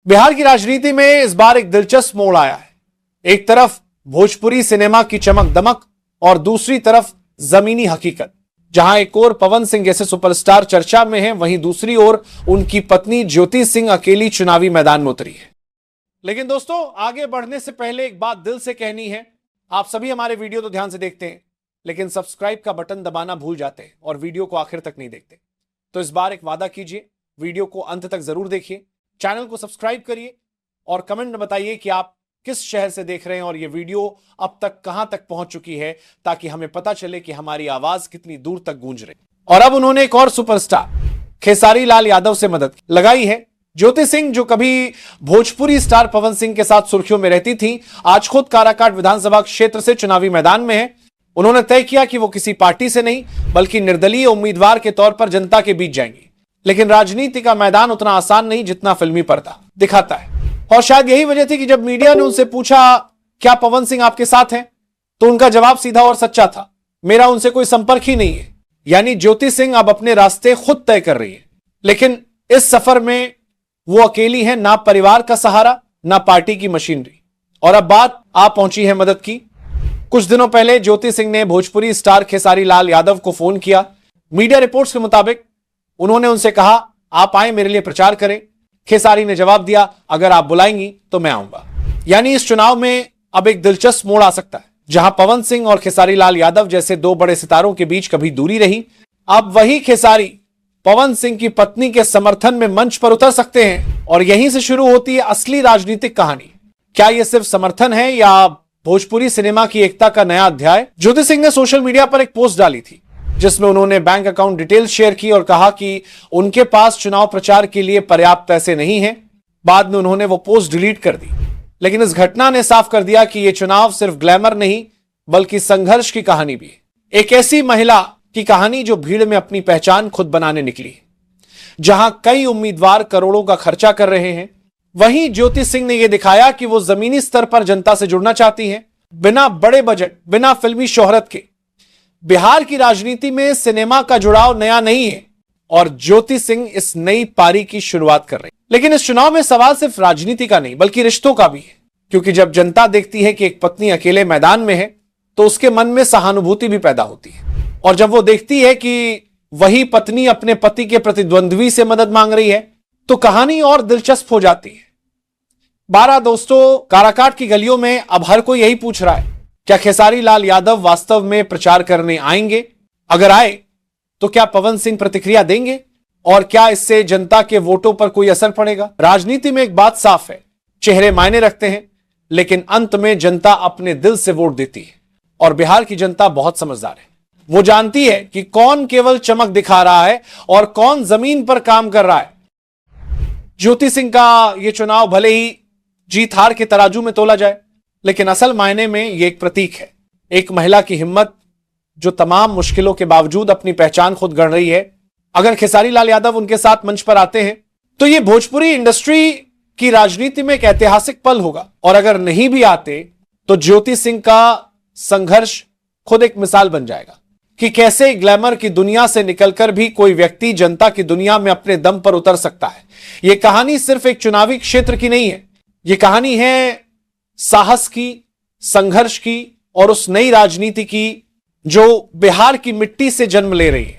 बिहार की राजनीति में इस बार एक दिलचस्प मोड़ आया है। एक तरफ भोजपुरी सिनेमा की चमक दमक और दूसरी तरफ जमीनी हकीकत। जहां एक ओर पवन सिंह जैसे सुपरस्टार चर्चा में हैं, वहीं दूसरी ओर उनकी पत्नी ज्योति सिंह अकेली चुनावी मैदान में उतरी है। लेकिन दोस्तों, आगे बढ़ने से पहले एक बात दिल से कहनी है। आप सभी हमारे वीडियो तो ध्यान से देखते हैं, लेकिन सब्सक्राइब का बटन दबाना भूल जाते हैं और वीडियो को आखिर तक नहीं देखते। तो इस बार एक वादा कीजिए, वीडियो को अंत तक जरूर देखिए, चैनल को सब्सक्राइब करिए और कमेंट में बताइए कि आप किस शहर से देख रहे हैं और यह वीडियो अब तक कहां तक पहुंच चुकी है, ताकि हमें पता चले कि हमारी आवाज कितनी दूर तक गूंज रही। और अब उन्होंने एक और सुपरस्टार खेसारी लाल यादव से मदद लगाई है। ज्योति सिंह, जो कभी भोजपुरी स्टार पवन सिंह के साथ सुर्खियों में रहती थी, आज खुद काराकाट विधानसभा क्षेत्र से चुनावी मैदान में है। उन्होंने तय किया कि वो किसी पार्टी से नहीं, बल्कि निर्दलीय उम्मीदवार के तौर पर जनता के बीच जाएंगी। लेकिन राजनीति का मैदान उतना आसान नहीं जितना फिल्मी पर्दा दिखाता है। और शायद यही वजह थी कि जब मीडिया ने उनसे पूछा, क्या पवन सिंह आपके साथ हैं, तो उनका जवाब सीधा और सच्चा था, मेरा उनसे कोई संपर्क ही नहीं है। यानी ज्योति सिंह अब अपने रास्ते खुद तय कर रही है। लेकिन इस सफर में वो अकेली है, ना परिवार का सहारा, ना पार्टी की मशीनरी। और अब बात आ पहुंची है मदद की। कुछ दिनों पहले ज्योति सिंह ने भोजपुरी स्टार खेसारी लाल यादव को फोन किया। मीडिया रिपोर्ट्स के मुताबिक उन्होंने उनसे कहा, आप आए, मेरे लिए प्रचार करें। खेसारी ने जवाब दिया, अगर आप बुलाएंगी तो मैं आऊंगा। यानी इस चुनाव में अब एक दिलचस्प मोड़ आ सकता है। जहां पवन सिंह और खेसारी लाल यादव जैसे दो बड़े सितारों के बीच कभी दूरी रही, अब वही खेसारी पवन सिंह की पत्नी के समर्थन में मंच पर उतर सकते हैं। और यहीं से शुरू होती है असली राजनीतिक कहानी। क्या यह सिर्फ समर्थन है या भोजपुरी सिनेमा की एकता का नया अध्याय? ज्योति सिंह ने सोशल मीडिया पर एक पोस्ट डाली थी, जिसमें उन्होंने बैंक अकाउंट डिटेल्स शेयर की और कहा कि उनके पास चुनाव प्रचार के लिए पर्याप्त पैसे नहीं हैं। बाद में उन्होंने वो पोस्ट डिलीट कर दी। लेकिन इस घटना ने साफ कर दिया कि यह चुनाव सिर्फ ग्लैमर नहीं, बल्कि संघर्ष की कहानी भी है। एक ऐसी महिला की कहानी जो भीड़ में अपनी पहचान खुद बनाने निकली। जहां कई उम्मीदवार करोड़ों का खर्चा कर रहे हैं, वहीं ज्योति सिंह ने यह दिखाया कि वो जमीनी स्तर पर जनता से जुड़ना चाहती हैं, बिना बड़े बजट, बिना फिल्मी शोहरत के। बिहार की राजनीति में सिनेमा का जुड़ाव नया नहीं है और ज्योति सिंह इस नई पारी की शुरुआत कर रही। लेकिन इस चुनाव में सवाल सिर्फ राजनीति का नहीं, बल्कि रिश्तों का भी है। क्योंकि जब जनता देखती है कि एक पत्नी अकेले मैदान में है, तो उसके मन में सहानुभूति भी पैदा होती है। और जब वो देखती है कि वही पत्नी अपने पति के प्रतिद्वंद्वी से मदद मांग रही है, तो कहानी और दिलचस्प हो जाती है। 12 दोस्तों, काराकाट की गलियों में अब हर कोई यही पूछ रहा है, क्या खेसारी लाल यादव वास्तव में प्रचार करने आएंगे? अगर आए तो क्या पवन सिंह प्रतिक्रिया देंगे? और क्या इससे जनता के वोटों पर कोई असर पड़ेगा? राजनीति में एक बात साफ है, चेहरे मायने रखते हैं, लेकिन अंत में जनता अपने दिल से वोट देती है। और बिहार की जनता बहुत समझदार है। वो जानती है कि कौन केवल चमक दिखा रहा है और कौन जमीन पर काम कर रहा है। ज्योति सिंह का यह चुनाव भले ही जीत हार के तराजू में तोला जाए, लेकिन असल मायने में यह एक प्रतीक है। एक महिला की हिम्मत, जो तमाम मुश्किलों के बावजूद अपनी पहचान खुद गढ़ रही है। अगर खेसारी लाल यादव उनके साथ मंच पर आते हैं, तो यह भोजपुरी इंडस्ट्री की राजनीति में एक ऐतिहासिक पल होगा। और अगर नहीं भी आते, तो ज्योति सिंह का संघर्ष खुद एक मिसाल बन जाएगा कि कैसे ग्लैमर की दुनिया से निकलकर भी कोई व्यक्ति जनता की दुनिया में अपने दम पर उतर सकता है। यह कहानी सिर्फ एक चुनावी क्षेत्र की नहीं है, यह कहानी है साहस की, संघर्ष की और उस नई राजनीति की जो बिहार की मिट्टी से जन्म ले रही है।